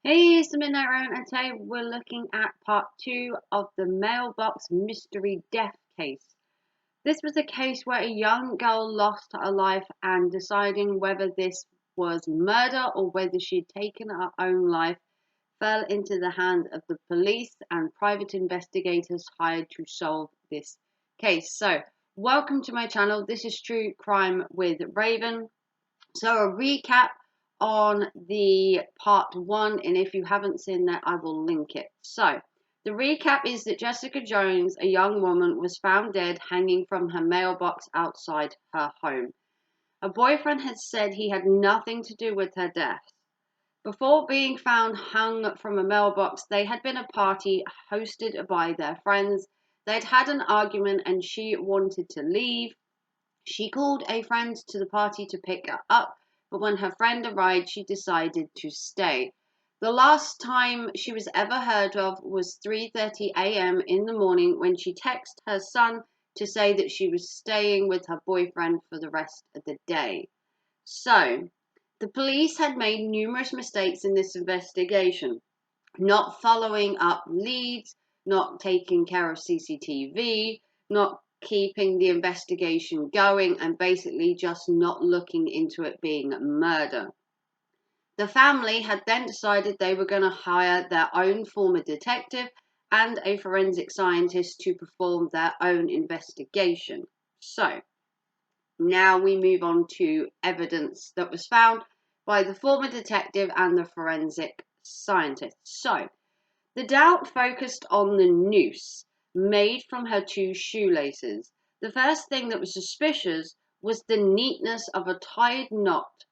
Hey, it's the Midnight Round, and today we're looking at part two of the Mailbox mystery death case. This was a case where a young girl lost her life, and deciding whether this was murder or whether she'd taken her own life fell into the hands of the police and private investigators hired to solve this case. So, welcome to my channel. This is True Crime with Raven. So a recap on the part one, and if you haven't seen that, I will link it. So the recap is that Jessica Jones, a young woman, was found dead hanging from her mailbox outside her home. Her boyfriend had said he had nothing to do with her death. Before being found hung from a mailbox, they had been a party hosted by their friends. They'd had an argument and she wanted to leave. She called a friend to the party to pick her up, but when her friend arrived, she decided to stay. The last time she was ever heard of was 3:30 a.m. in the morning when she texted her son to say that she was staying with her boyfriend for the rest of the day. So, the police had made numerous mistakes in this investigation, not following up leads, not taking care of CCTV, not keeping the investigation going, and basically just not looking into it being murder. The family had then decided they were going to hire their own former detective and a forensic scientist to perform their own investigation. So, now we move on to evidence that was found by the former detective and the forensic scientist. So, the doubt focused on the noose made from her two shoelaces. The first thing that was suspicious was the neatness of a tied knot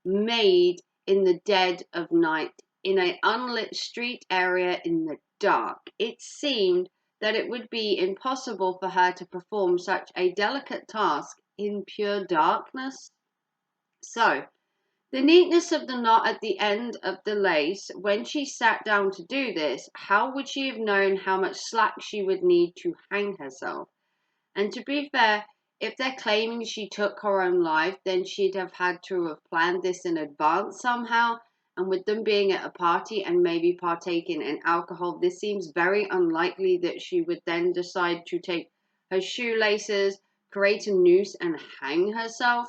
made in the dead of night in an unlit street area in the dark. It seemed that it would be impossible for her to perform such a delicate task in pure darkness. So, the neatness of the knot at the end of the lace, when she sat down to do this, how would she have known how much slack she would need to hang herself? And to be fair, if they're claiming she took her own life, then she'd have had to have planned this in advance somehow. And with them being at a party and maybe partaking in alcohol, this seems very unlikely that she would then decide to take her shoelaces, create a noose, and hang herself,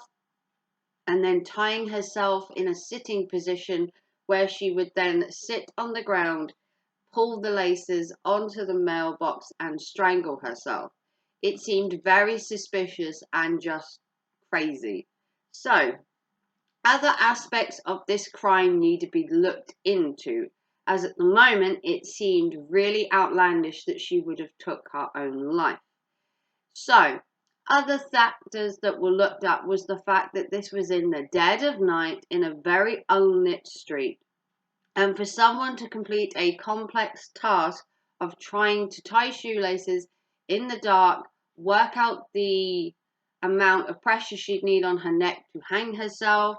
and then tying herself in a sitting position where she would then sit on the ground, pull the laces onto the mailbox, and strangle herself. It seemed very suspicious and just crazy. So, other aspects of this crime need to be looked into, as at the moment it seemed really outlandish that she would have took her own life. So, other factors that were looked at was the fact that this was in the dead of night in a very unlit street. And for someone to complete a complex task of trying to tie shoelaces in the dark, work out the amount of pressure she'd need on her neck to hang herself,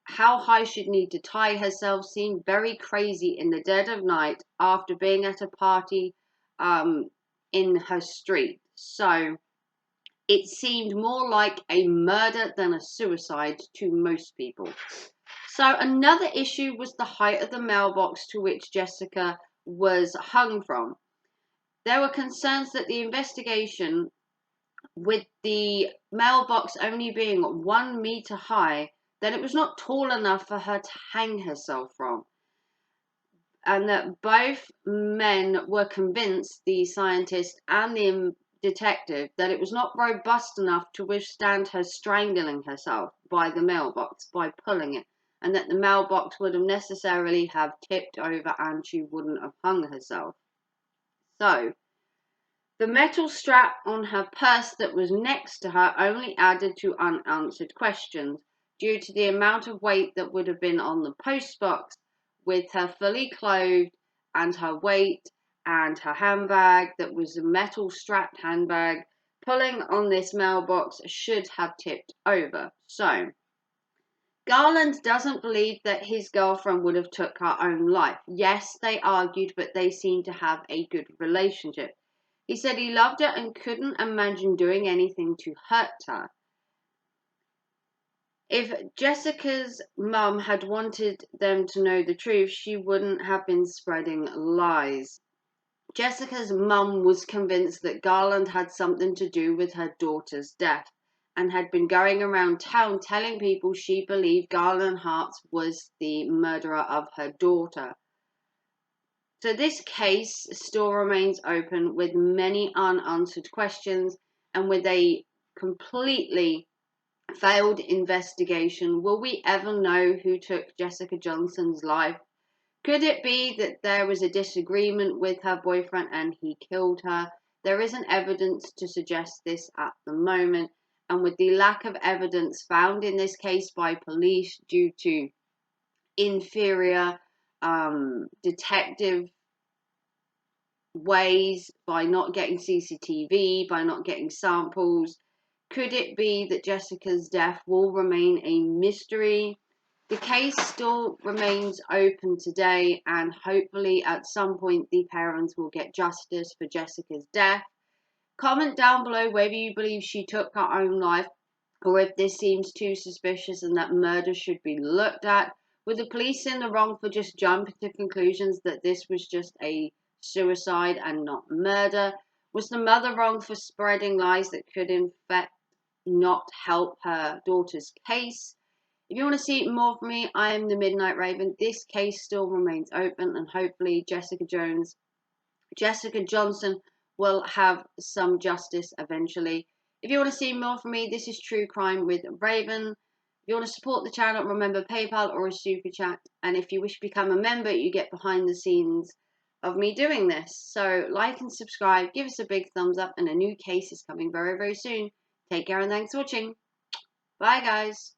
how high she'd need to tie herself, seemed very crazy in the dead of night after being at a party in her street. So, it seemed more like a murder than a suicide to most people. So another issue was the height of the mailbox to which Jessica was hung from. There were concerns that the investigation, with the mailbox only being 1 meter high, that it was not tall enough for her to hang herself from. And that both men were convinced, the scientist and the detective, that it was not robust enough to withstand her strangling herself by the mailbox, by pulling it, and that the mailbox would have necessarily have tipped over and she wouldn't have hung herself. So, the metal strap on her purse that was next to her only added to unanswered questions due to the amount of weight that would have been on the postbox, with her fully clothed and her weight and her handbag that was a metal strapped handbag. Pulling on this mailbox should have tipped over. So, Garland doesn't believe that his girlfriend would have took her own life. Yes, they argued, but they seemed to have a good relationship. He said he loved her and couldn't imagine doing anything to hurt her. If Jessica's mum had wanted them to know the truth, she wouldn't have been spreading lies. Jessica's mum was convinced that Garland had something to do with her daughter's death and had been going around town telling people she believed Garland Harts was the murderer of her daughter. So this case still remains open with many unanswered questions, and with a completely failed investigation, will we ever know who took Jessica Johnson's life? Could it be that there was a disagreement with her boyfriend and he killed her? There isn't evidence to suggest this at the moment, and with the lack of evidence found in this case by police due to inferior detective ways, by not getting CCTV, by not getting samples, could it be that Jessica's death will remain a mystery? The case still remains open today, and hopefully at some point the parents will get justice for Jessica's death. Comment down below whether you believe she took her own life or if this seems too suspicious and that murder should be looked at. Were the police in the wrong for just jumping to conclusions that this was just a suicide and not murder? Was the mother wrong for spreading lies that could in fact not help her daughter's case? If you want to see more from me, I am the Midnight Raven. This case still remains open, and hopefully Jessica Johnson will have some justice eventually. If you want to see more from me, this is True Crime with Raven. If you want to support the channel, remember PayPal or a super chat. And if you wish to become a member, you get behind the scenes of me doing this. So like and subscribe, give us a big thumbs up, and a new case is coming very, very soon. Take care and thanks for watching. Bye guys.